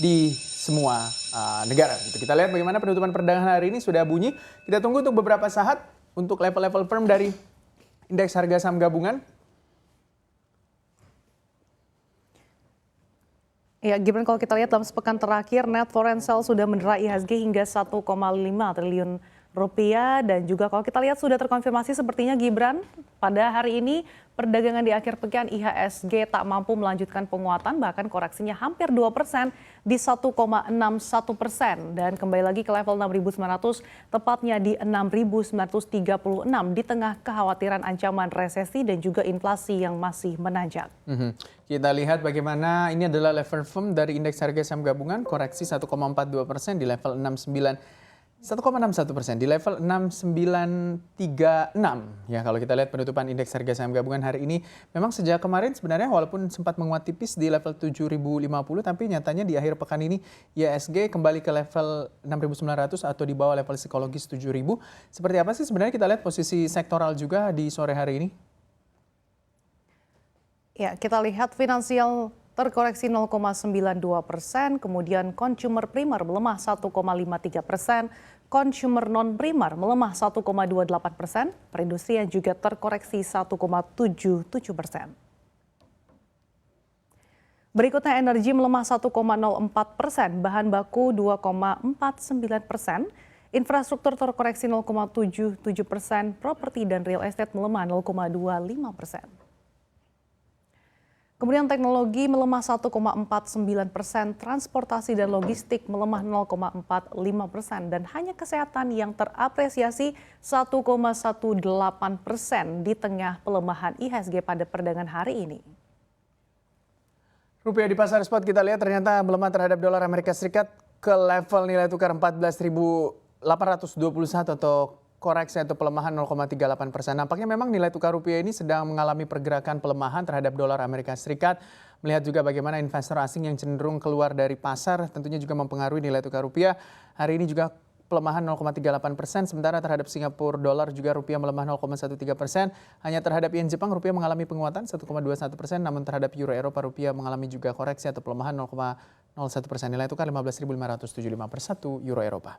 di semua negara. Gitu. Kita lihat bagaimana penutupan perdagangan hari ini sudah bunyi. Kita tunggu untuk beberapa saat untuk level-level firm dari indeks harga saham gabungan. Ya, Gibran, kalau kita lihat dalam sepekan terakhir, net foreign sale sudah mendera IHSG hingga 1,5 triliun rupiah. Dan juga kalau kita lihat sudah terkonfirmasi sepertinya Gibran, pada hari ini perdagangan di akhir pekan IHSG tak mampu melanjutkan penguatan, bahkan koreksinya hampir 2% di 1,61%. Dan kembali lagi ke level 6.900, tepatnya di 6.936 di tengah kekhawatiran ancaman resesi dan juga inflasi yang masih menanjak. Kita lihat bagaimana ini adalah level firm dari indeks harga saham gabungan, koreksi 1,42% di level 1,61% di level 6936. Ya, kalau kita lihat penutupan indeks harga saham gabungan hari ini, memang sejak kemarin sebenarnya walaupun sempat menguat tipis di level 7050, tapi nyatanya di akhir pekan ini IHSG kembali ke level 6900 atau di bawah level psikologis 7000. Seperti apa sih sebenarnya kita lihat posisi sektoral juga di sore hari ini? Ya, kita lihat finansial terkoreksi 0,92%, kemudian consumer primer melemah 1,53%, consumer non-primer melemah 1,28%, perindustrian juga terkoreksi 1,77%. Berikutnya energi melemah 1,04%, bahan baku 2,49%, infrastruktur terkoreksi 0,77%, properti dan real estate melemah 0,25%. Kemudian teknologi melemah 1,49%, transportasi dan logistik melemah 0,45%, dan hanya kesehatan yang terapresiasi 1,18% di tengah pelemahan IHSG pada perdagangan hari ini. Rupiah di pasar spot kita lihat ternyata melemah terhadap dolar Amerika Serikat ke level nilai tukar 14.821 atau koreksi atau pelemahan 0,38%. Nampaknya memang nilai tukar rupiah ini sedang mengalami pergerakan pelemahan terhadap dolar Amerika Serikat. Melihat juga bagaimana investor asing yang cenderung keluar dari pasar tentunya juga mempengaruhi nilai tukar rupiah. Hari ini juga pelemahan 0,38%, sementara terhadap Singapura dolar juga rupiah melemah 0,13%. Hanya terhadap yen Jepang rupiah mengalami penguatan 1,21%, namun terhadap euro Eropa rupiah mengalami juga koreksi atau pelemahan 0,01%. Nilai tukar 15.575 per 1 euro Eropa.